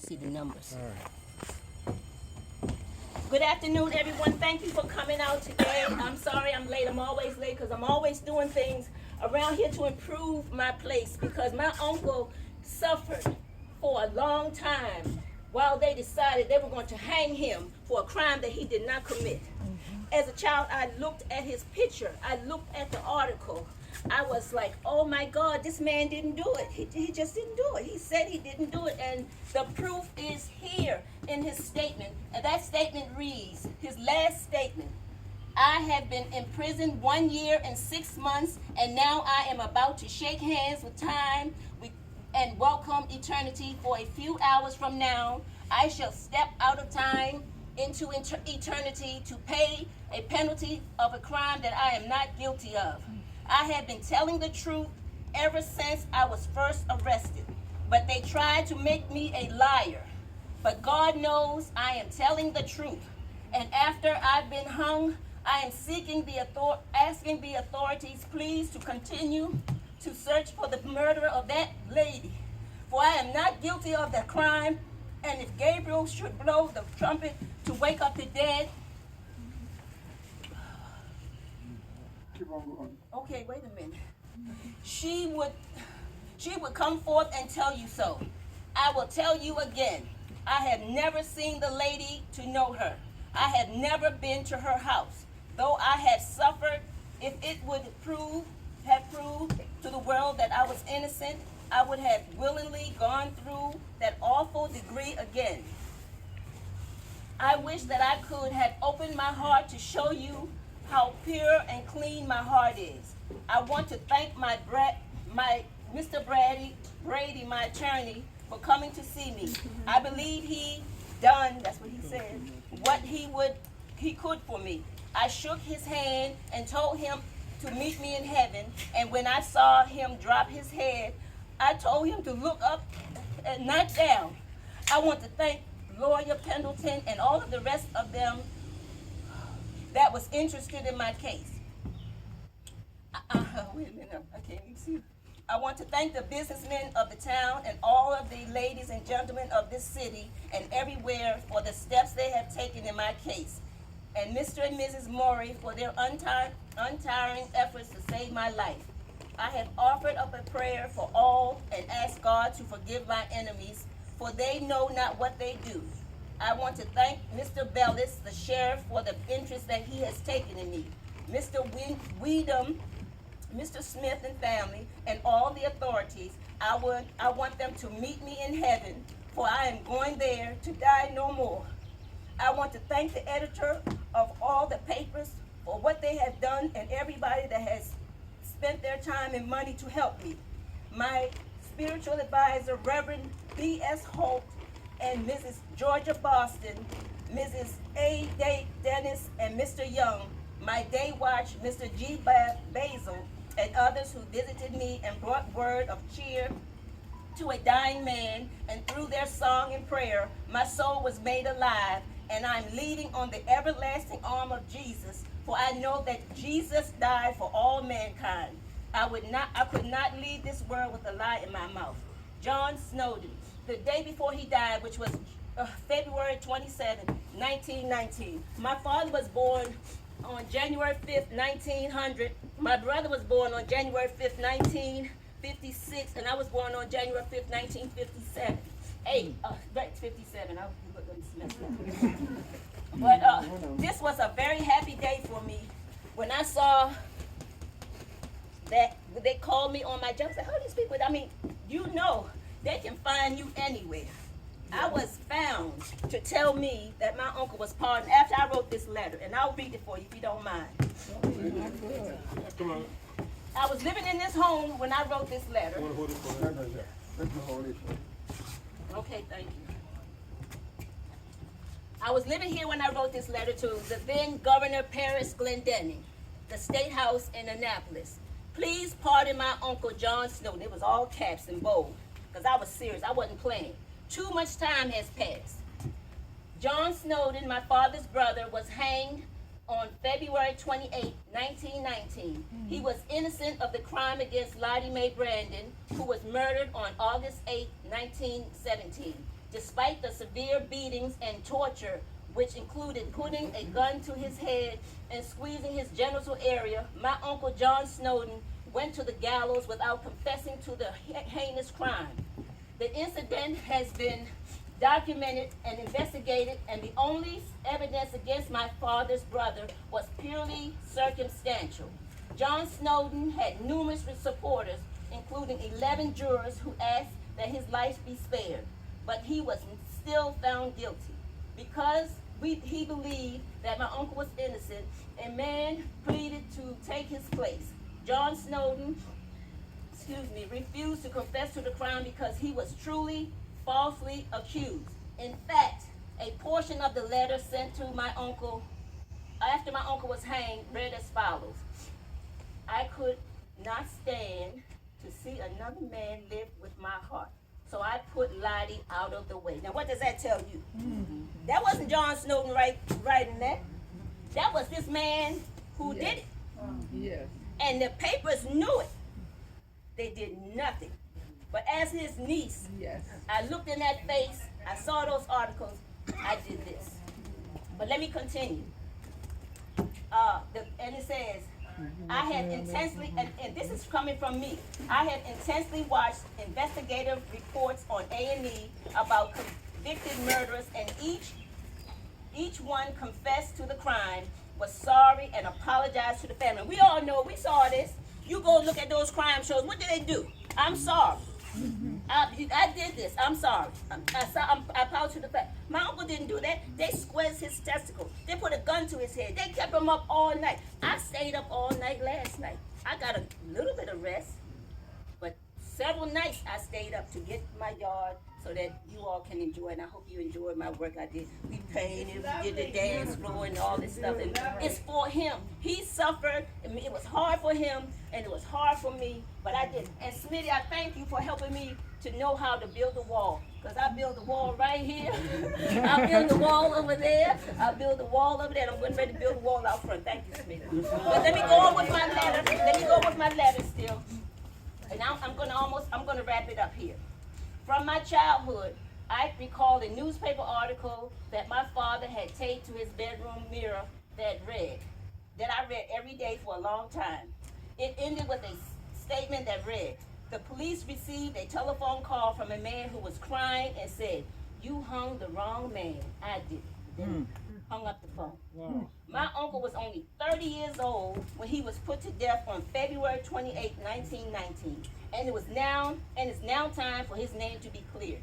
see the numbers. All right. Good afternoon, everyone. Thank you for coming out today. I'm sorry I'm late. I'm always late because I'm always doing things around here to improve my place because my uncle suffered for a long time while they decided they were going to hang him for a crime that he did not commit. As a child, I looked at his picture. I looked at the article. I was like, oh my God, this man didn't do it. He just didn't do it. He said he didn't do it. And the proof is here in his statement. And that statement reads, his last statement, I have been in prison 1 year and 6 months, and now I am about to shake hands with time and welcome eternity. For a few hours from now, I shall step out of time into eternity to pay a penalty of a crime that I am not guilty of. I have been telling the truth ever since I was first arrested, but they tried to make me a liar. But God knows I am telling the truth. And after I've been hung, I am asking the authorities please to continue to search for the murderer of that lady. For I am not guilty of that crime, and if Gabriel should blow the trumpet to wake up the dead. Keep on going. Okay, wait a minute. She would come forth and tell you so. I will tell you again. I have never seen the lady to know her. I have never been to her house. Though I have suffered, if it would have proved to the world that I was innocent, I would have willingly gone through that awful degree again. I wish that I could have opened my heart to show you how pure and clean my heart is. I want to thank my Mr. Brady, my attorney, for coming to see me. I believe he done, that's what he said, what he could for me. I shook his hand and told him to meet me in heaven, and when I saw him drop his head, I told him to look up and not down. I want to thank Lawyer Pendleton and all of the rest of them that was interested in my case. Wait a minute, I can't even see. I want to thank the businessmen of the town and all of the ladies and gentlemen of this city and everywhere for the steps they have taken in my case, and Mr. and Mrs. Morey for their untiring efforts to save my life. I have offered up a prayer for all and asked God to forgive my enemies, for they know not what they do. I want to thank Mr. Bellis, the sheriff, for the interest that he has taken in me. Mr. Weedham, Mr. Smith and family, and all the authorities. I want them to meet me in heaven, for I am going there to die no more. I want to thank the editor of all the papers for what they have done and everybody that has spent their time and money to help me. My spiritual advisor, Reverend B.S. Holt, and Mrs. Georgia Boston, Mrs. A. Dennis, and Mr. Young, my day watch, Mr. G. Basil, and others who visited me and brought word of cheer to a dying man, and through their song and prayer, my soul was made alive, and I'm leaning on the everlasting arm of Jesus, for I know that Jesus died for all mankind. I could not leave this world with a lie in my mouth. John Snowden, the day before he died, which was February 27, 1919. My father was born on January 5th, 1900. My brother was born on January 5th, 1956, and I was born on January 5th, 1957. 57. I was messed up. But this was a very happy day for me when I saw that they called me on my job. I said, how do these people, they can find you anywhere. I was found to tell me that my uncle was pardoned after I wrote this letter, and I'll read it for you if you don't mind. Come on. I was living in this home when I wrote this letter. Okay, thank you. I was living here when I wrote this letter to the then Governor Paris Glendenning, the State House in Annapolis. Please pardon my Uncle John Snowden. It was all caps and bold, because I was serious. I wasn't playing. Too much time has passed. John Snowden, my father's brother, was hanged on February 28, 1919. He was innocent of the crime against Lottie Mae Brandon, who was murdered on August 8, 1917. Despite the severe beatings and torture, which included putting a gun to his head and squeezing his genital area, my uncle John Snowden went to the gallows without confessing to the heinous crime. The incident has been documented and investigated, and the only evidence against my father's brother was purely circumstantial. John Snowden had numerous supporters, including 11 jurors who asked that his life be spared, but he was still found guilty. Because he believed that my uncle was innocent, a man pleaded to take his place. John Snowden, refused to confess to the crime because he was truly falsely accused. In fact, a portion of the letter sent to my uncle after my uncle was hanged read as follows: I could not stand to see another man live with my heart, so I put Lottie out of the way. Now, what does that tell you? That wasn't John Snowden writing that. That was this man who did it. Yes. And the papers knew it. They did nothing. But as his niece, Yes. I looked in that face, I saw those articles, I did this. But let me continue. And it says, I have intensely, and this is coming from me, I have intensely watched investigative reports on A&E about convicted murderers, and each one confessed to the crime, was sorry, and apologized to the family. We all know, we saw this. You go look at those crime shows, what do they do? I'm sorry. I did this. I'm sorry. I apologize to the fact. My uncle didn't do that. They squeezed his testicles. They put a gun to his head. They kept him up all night. I stayed up all night last night. I got a little bit of rest, but several nights I stayed up to get my yard so that you all can enjoy it. And I hope you enjoyed my work I did. We painted, we did the dance floor and all this stuff. And it's for him. He suffered. And it was hard for him, and it was hard for me, but I did. And Smitty, I thank you for helping me to know how to build a wall. Because I built a wall right here. I built a wall over there. I built a wall over there. And I'm getting ready to build a wall out front. Thank you, Smitty. But let me go on with my letter. Let me go with my letter still. And now I'm gonna wrap it up here. From my childhood, I recall a newspaper article that my father had taped to his bedroom mirror that I read every day for a long time. It ended with a statement that read, the police received a telephone call from a man who was crying and said, you hung the wrong man. I did. Then hung up the phone. Wow. My uncle was only 30 years old when he was put to death on February 28, 1919. And it's now time for his name to be cleared.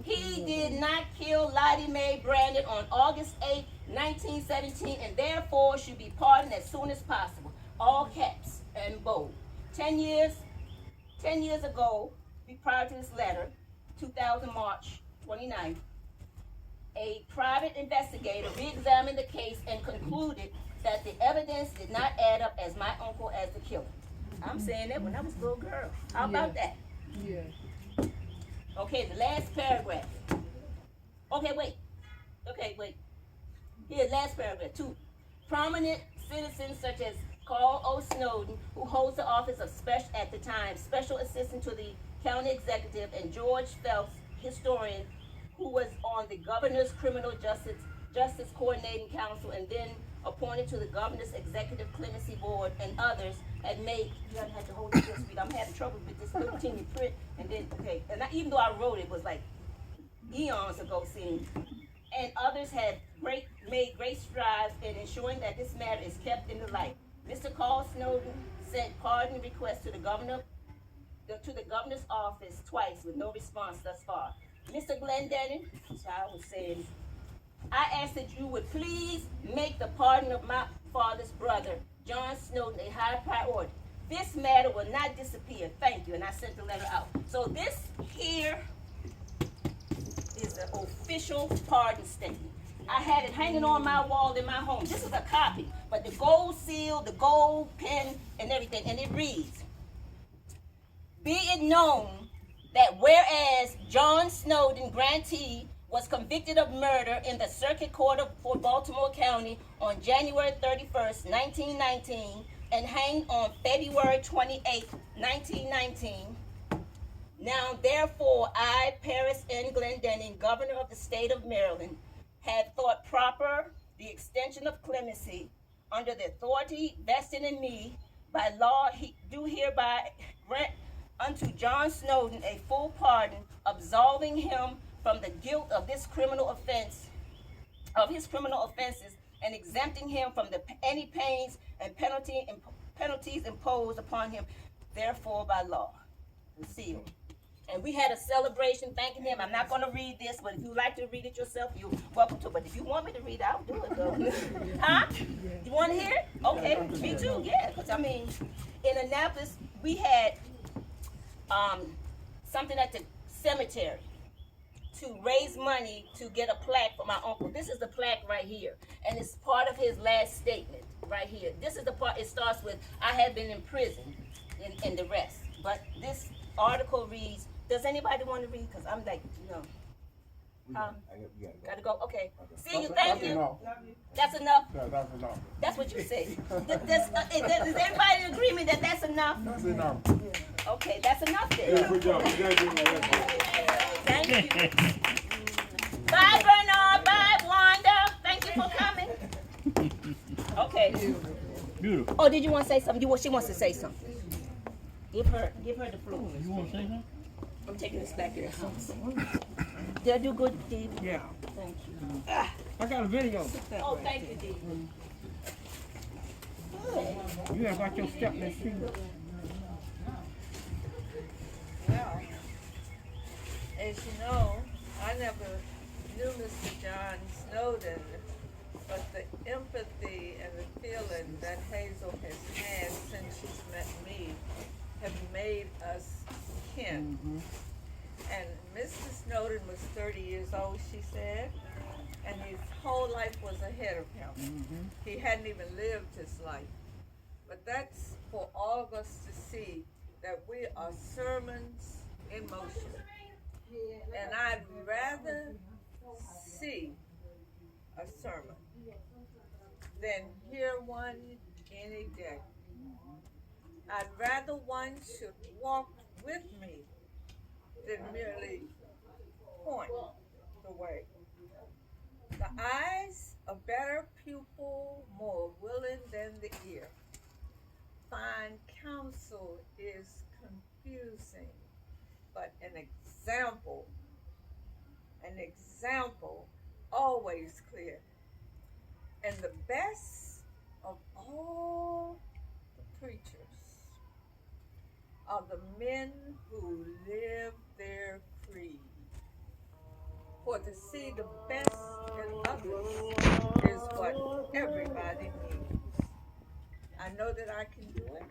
He did not kill Lottie Mae Brandon on August 8, 1917, and therefore should be pardoned as soon as possible. All caps and bold. 10 years ago, prior to this letter, 2000 March 29th, a private investigator re-examined the case and concluded that the evidence did not add up as my uncle as the killer. I'm saying that when I was a little girl. How about that? Yes. Okay, the last paragraph. Okay, wait. Here, last paragraph. 2 prominent citizens such as Carl O. Snowden, who holds the office of at the time, Special Assistant to the County Executive, and George Phelps, historian, who was on the Governor's Criminal Justice Coordinating Council and then appointed to the Governor's Executive Clemency Board, and others had made, you had to hold it this week. I'm having trouble with this little teeny print, and then, okay, and even though I wrote it, was like eons ago seen, and others have made great strides in ensuring that this matter is kept in the light. Mr. Carl Snowden sent pardon requests to the governor's office twice with no response thus far. Mr. Glendening, as I was saying, I ask that you would please make the pardon of my father's brother, John Snowden, a high priority. This matter will not disappear. Thank you. And I sent the letter out. So this here is the official pardon statement. I had it hanging on my wall in my home. This is a copy, but the gold seal, the gold pen, and everything, and it reads, be it known that whereas John Snowden, grantee, was convicted of murder in the Circuit Court for Baltimore County on January 31st, 1919, and hanged on February 28, 1919, Now therefore I, Paris N. Glendenning, governor of the state of Maryland, have thought proper the extension of clemency under the authority vested in me by law, do hereby grant unto John Snowden a full pardon, absolving him from the guilt of this criminal offense, of his criminal offenses, and exempting him from any pains and penalties imposed upon him, therefore by law. Sealed. And we had a celebration thanking him. I'm not going to read this, but if you like to read it yourself, you're welcome to. But if you want me to read it, I'll do it, though. Huh? You want to hear it? Okay, me too, yeah. Because, I mean, in Annapolis, we had something at the cemetery to raise money to get a plaque for my uncle. This is the plaque right here. And it's part of his last statement right here. This is the part, it starts with, I have been in prison, and the rest. But this article reads, does anybody want to read? Because I'm like, gotta go. Okay. See you. Thank you. That's enough. That's enough. That's what you say. Does everybody in agreement that that's enough? That's enough. Okay, that's enough then. Yeah, good job. Thank you. Bye, Bernard. Bye, Wanda. Thank you for coming. Okay. Beautiful. Oh, did you want to say something? She wants to say something. Give her the floor. You want to say something? I'm taking this back here. Did I do good, Dee? Yeah. Thank you. I got a video. Oh, thank you, Dee. You have got your stepmother's shoes. Well, as you know, I never knew Mr. John Snowden, but the empathy and the feeling that Hazel has had since she's met me have made us kin. And Mr. Snowden was 30 years old, she said, and his whole life was ahead of him. He hadn't even lived his life. But that's for all of us to see that we are sermons in motion. And I'd rather see a sermon than hear one any day. I'd rather one should walk with me than merely point the way. The eyes, a better pupil, more willing than the ear. Fine counsel is confusing, but an example always clear. And the best of all the preachers are the men who live their creed. For to see the best in others is what everybody needs. I know that I can do it.